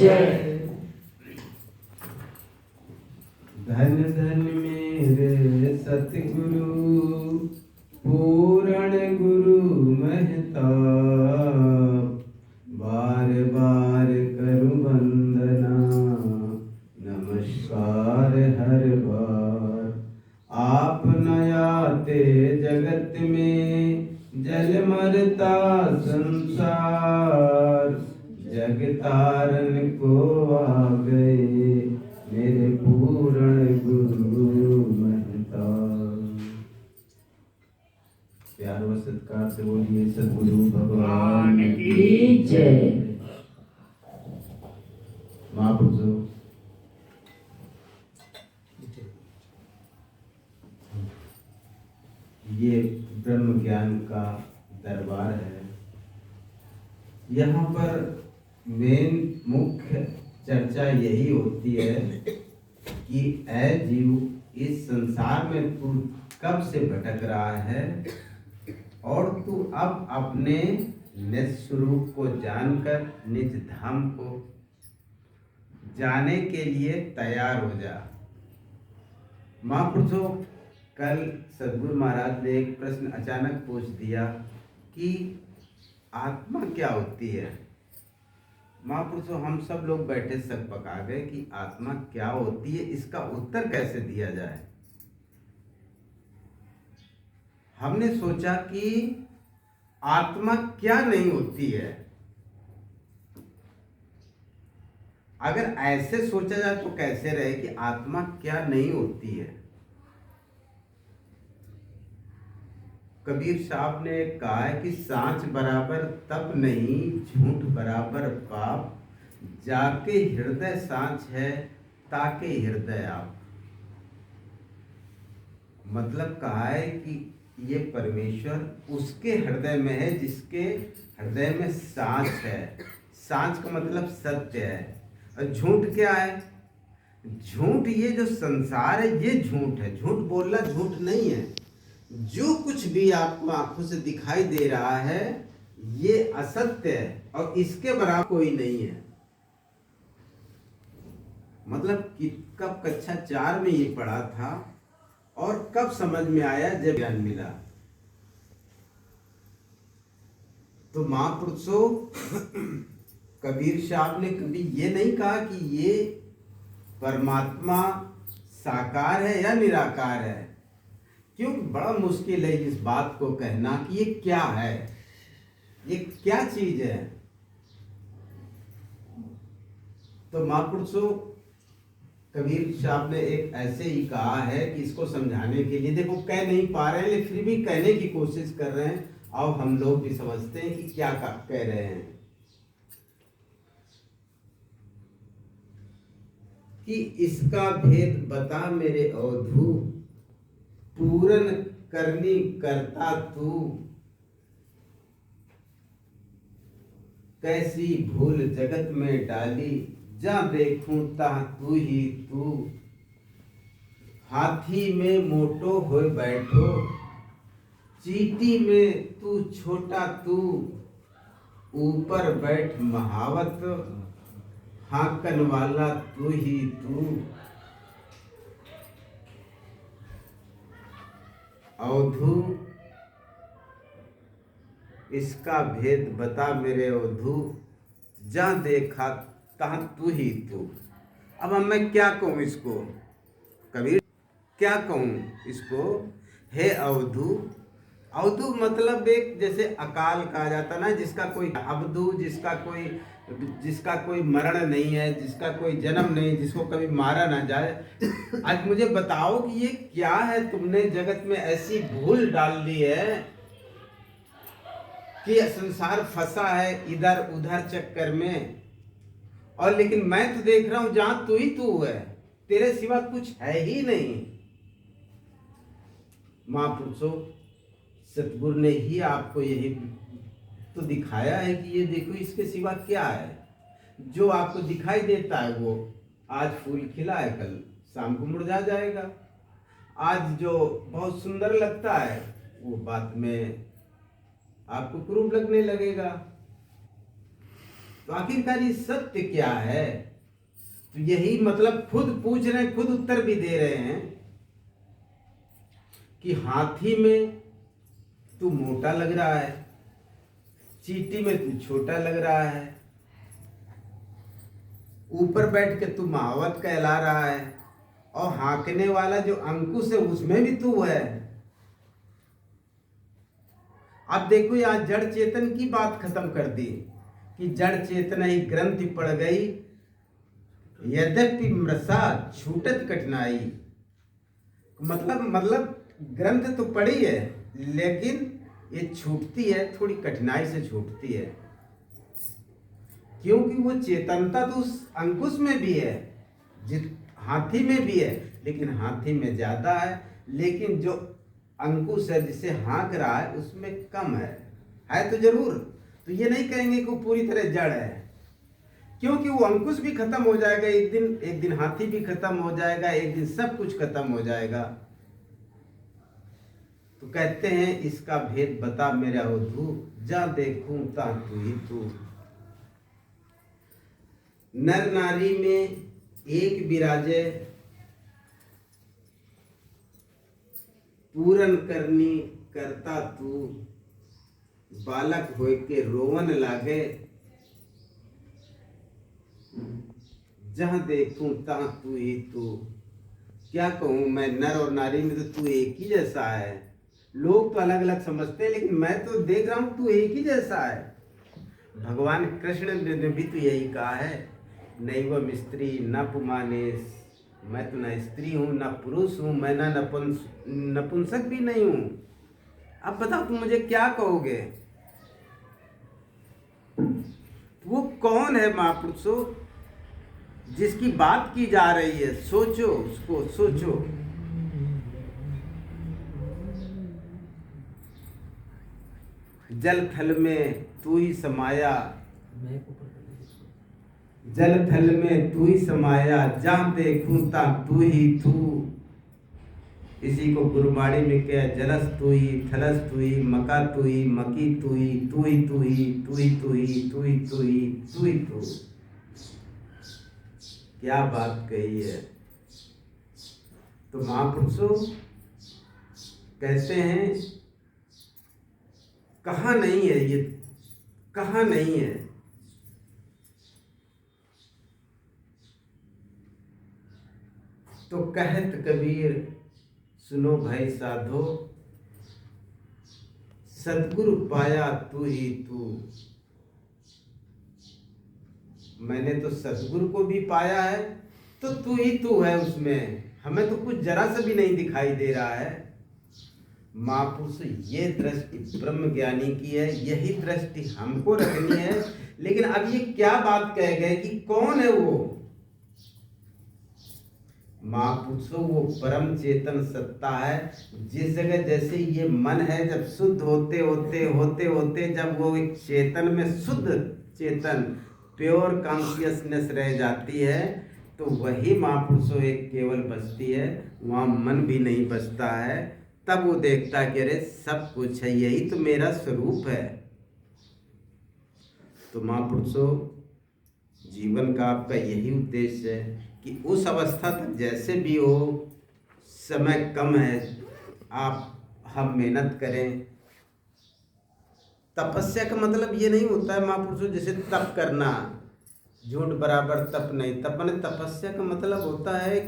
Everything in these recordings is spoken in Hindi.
जय। धन धन मेरे सतगुरु पूर्ण गुरु महताब, बार बार करु वंदना नमस्कार हर बार। आप न आते जगत में जल मरता संसार, जग तारन को आ गए मेरे पूर्ण गुरु महताब। प्यार व सत्कार से बोलिए सद्गुरु भगवान की जय। महापुरुषों, ये ब्रह्म ज्ञान का दरबार है। यहाँ पर मेन मुख्य चर्चा यही होती है कि ऐ जीव, इस संसार में तू कब से भटक रहा है और तू अब अपने निज स्वरूप को जानकर निज धाम को जाने के लिए तैयार हो जा। महापुरुषों, कल सद्गुरु महाराज ने एक प्रश्न अचानक पूछ दिया कि आत्मा क्या होती है। महापुरुषों, हम सब लोग बैठे सक पका गए कि आत्मा क्या होती है, इसका उत्तर कैसे दिया जाए। हमने सोचा कि आत्मा क्या नहीं होती है। अगर ऐसे सोचा जाए तो कैसे रहे कि आत्मा क्या नहीं होती है। कबीर साहब ने कहा है कि सांच बराबर तप नहीं, झूठ बराबर पाप, जाके हृदय सांच है ताके हृदय आप। मतलब कहा है कि ये परमेश्वर उसके हृदय में है जिसके हृदय में सांच है। सांच का मतलब सत्य है। और झूठ क्या है? झूठ, ये जो संसार है ये झूठ है। झूठ बोलना झूठ नहीं है। जो कुछ भी आपको आंखों से दिखाई दे रहा है ये असत्य है और इसके बराबर कोई नहीं है। मतलब कि कब कक्षा 4 में ये पढ़ा था और कब समझ में आया जब ज्ञान मिला। तो महापुरुषों, कबीर साहब ने कभी ये नहीं कहा कि ये परमात्मा साकार है या निराकार है। क्यों? बड़ा मुश्किल है इस बात को कहना कि ये क्या है, ये क्या चीज है। तो महापुरुषों, कबीर साहब ने एक ऐसे ही कहा है कि इसको समझाने के लिए, देखो कह नहीं पा रहे हैं लेकिन फिर भी कहने की कोशिश कर रहे हैं। और हम लोग भी समझते हैं कि क्या कह रहे हैं। कि इसका भेद बता मेरे अवधू, पूरन करनी करता तू, कैसी भूल जगत में डाली, जा देखूं ता तू ही तू। हाथी में मोटो होए बैठो, चीटी में तू छोटा तू, ऊपर बैठ महावत, हाकन वाला तू ही तू। अवधू, इसका भेद बता मेरे अवधू, जा देखा तहाँ तू ही तू। अब मैं क्या कहूँ इसको? कबीर क्या कहूँ इसको? हे अवधू। अवधू मतलब एक जैसे अकाल कहा जाता ना, जिसका कोई अवधू, जिसका कोई मरण नहीं है, जिसका कोई जन्म नहीं, जिसको कभी मारा ना जाए। आज मुझे बताओ कि ये क्या है? तुमने जगत में ऐसी भूल डाल दी है कि संसार फंसा है इधर उधर चक्कर में। और लेकिन मैं तो देख रहा हूं जहां तू ही तू है, तेरे सिवा कुछ है ही नहीं। महापुरुषों, सतगुरु ने ही आपको यही तो दिखाया है कि ये देखो इसके सिवा क्या है। जो आपको दिखाई देता है वो आज फूल खिला है, कल शाम को मुरझा जाएगा। आज जो बहुत सुंदर लगता है वो बाद में आपको क्रूप लगने लगेगा। तो आखिरकार ये सत्य क्या है? तो यही मतलब खुद पूछ रहे हैं, खुद उत्तर भी दे रहे हैं कि हाथी में तू मोटा लग रहा है, चींटी में तू छोटा लग रहा है, ऊपर बैठ के तू महावत कहला रहा है, और हाँकने वाला जो अंकुश है उसमें भी तू है। अब देखो यहाँ जड़ चेतन की बात खत्म कर दी कि जड़ चेतना ही ग्रंथि पड़ गई, यद्यपि मृषा छूटत कठिनाई। मतलब ग्रंथ तो पड़ी है, लेकिन ये छूटती है, थोड़ी कठिनाई से छूटती है, क्योंकि वो चेतनता तो उस अंकुश में भी है, हाथी में भी है, लेकिन हाथी में ज्यादा है, लेकिन जो अंकुश है जिसे हाँक रहा है उसमें कम है तो जरूर। तो ये नहीं कहेंगे कि वो पूरी तरह जड़ है, क्योंकि वो अंकुश भी खत्म हो जाएगा एक दिन हाथी भी खत्म हो जाएगा, एक दिन सब कुछ खत्म हो जाएगा। तो कहते हैं इसका भेद बता मेरा अवधू, जा देखूं ता तू ही तू। नर नारी में एक विराजे, पूरन करनी करता तू, बालक होय के रोवन लागे, जहां देखूं तहां तू ही तू। क्या कहूं मैं, नर और नारी में तो तू एक ही जैसा है। लोग तो अलग अलग समझते हैं, लेकिन मैं तो देख रहा हूं तू एक ही जैसा है। भगवान कृष्ण ने भी तो यही कहा है, नैव मिस्त्री न पुमानेश, मैं तो न स्त्री हूं न पुरुष हूं, मैं ना नपुंसक भी नहीं हूं। अब बताओ तुम मुझे क्या कहोगे? वो कौन है महापुरुषों जिसकी बात की जा रही है? सोचो, उसको सोचो। जल थल में तू ही समाया, जल थल में तू ही समाया, जहां देखूं ता तू ही तू। इसी को गुरुबाणी में क्या, जलस तू ही, थलस तू ही, मका तू ही, मकी तू ही, तू ही तू ही, तू ही तू ही, तू ही तू ही, तू ही तू। क्या बात कही है। तो महापुरुषों कहते हैं कहाँ नहीं है ये, कहाँ नहीं है। तो कहत कबीर सुनो भाई साधो, सतगुरु पाया तू ही तू। मैंने तो सतगुरु को भी पाया है, तो तू ही तू है उसमें, हमें तो कुछ जरा सा भी नहीं दिखाई दे रहा है। महापुरुष ये दृष्टि ब्रह्म ज्ञानी की है, यही दृष्टि हमको रखनी है। लेकिन अब ये क्या बात कह गए कि कौन है वो? महापुरुषों वो परम चेतन सत्ता है। जिस जगह जैसे ये मन है, जब शुद्ध होते होते जब वो एक चेतन में, शुद्ध चेतन प्योर कॉन्शियसनेस रह जाती है, तो वही महापुरुषों एक केवल बचती है, वहाँ मन भी नहीं बचता है। तब वो देखता कि अरे सब कुछ है, यही तो मेरा स्वरूप है। तो महापुरुषों जीवन का आपका यही उद्देश्य है कि उस अवस्था तक जैसे भी हो, समय कम है, हम मेहनत करें। तपस्या का मतलब ये नहीं होता है महापुरुषों जैसे तप करना, झूठ बराबर तप नहीं। तपस्या का मतलब होता है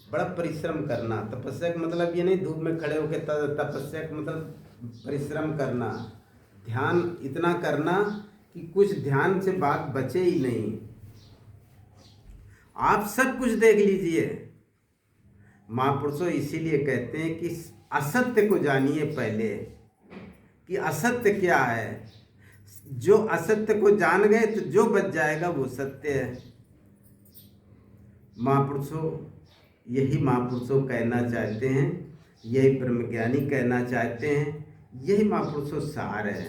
बड़ा परिश्रम करना। तपस्या का मतलब ये नहीं धूप में खड़े होकर, तपस्या का मतलब परिश्रम करना, ध्यान इतना करना कि कुछ ध्यान से बात बचे ही नहीं। आप सब कुछ देख लीजिए। महापुरुषों इसीलिए कहते हैं कि असत्य को जानिए पहले कि असत्य क्या है। जो असत्य को जान गए तो जो बच जाएगा वो सत्य है। महापुरुषों यही महापुरुषों कहना चाहते हैं, यही ब्रह्मज्ञानी कहना चाहते हैं, यही महापुरुषों सार है।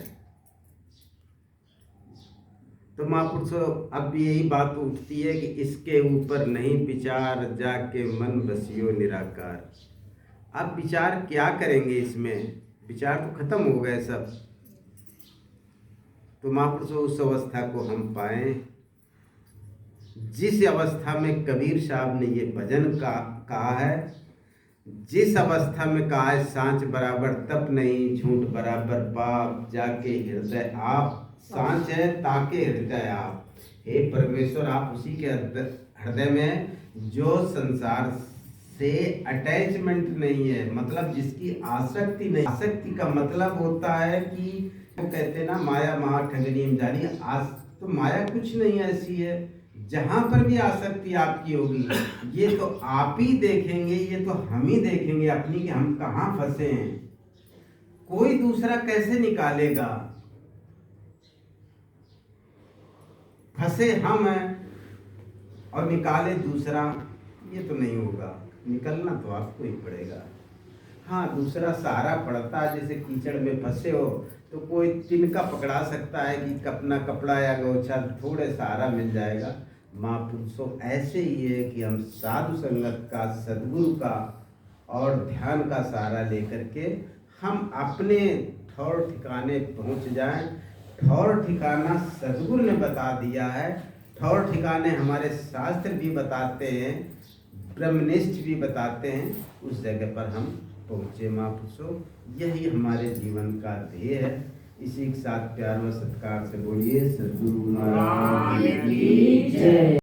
तो महापुरुषों अब भी यही बात उठती है कि इसके ऊपर नहीं विचार, जाके मन बसियो निराकार। अब विचार क्या करेंगे इसमें? विचार तो खत्म हो गए सब। तो महापुरुषों उस अवस्था को हम पाएं जिस अवस्था में कबीर साहब ने ये भजन कहा है, जिस अवस्था में कहा है, सांच बराबर तप नहीं, झूठ बराबर पाप, जाके हृदय आप, सांच है ताके हृदय आप। हे परमेश्वर, आप उसी के हृदय में जो संसार से अटैचमेंट नहीं है, मतलब जिसकी आसक्ति नहीं। आसक्ति का मतलब होता है कि वो कहते ना माया महा ठगनी जानी, तो माया कुछ नहीं ऐसी है। जहां पर भी आसक्ति आपकी होगी ये तो आप ही देखेंगे, ये तो हम ही देखेंगे अपनी कि हम कहाँ फंसे हैं। कोई दूसरा कैसे निकालेगा? फंसे हम हैं और निकाले दूसरा, ये तो नहीं होगा। निकलना तो आपको ही पड़ेगा। हाँ, दूसरा सहारा पड़ता है, जैसे कीचड़ में फंसे हो तो कोई तिनका पकड़ा सकता है कि अपना कपड़ा या गौछा थोड़े सहारा मिल जाएगा। महापुरुषों ऐसे ही है कि हम साधु संगत का, सद्गुरु का और ध्यान का सहारा लेकर के हम अपने ठौर ठिकाने पहुंच जाएं। ठौर ठिकाना सद्गुरु ने बता दिया है, ठौर ठिकाने हमारे शास्त्र भी बताते हैं, ब्रह्मनिष्ठ भी बताते हैं, उस जगह पर हम पहुँचे। महापुरुषों यही हमारे जीवन का ध्येय है। इसी के साथ प्यार व सत्कार से बोलिए सद्गुरु महाराज की जय।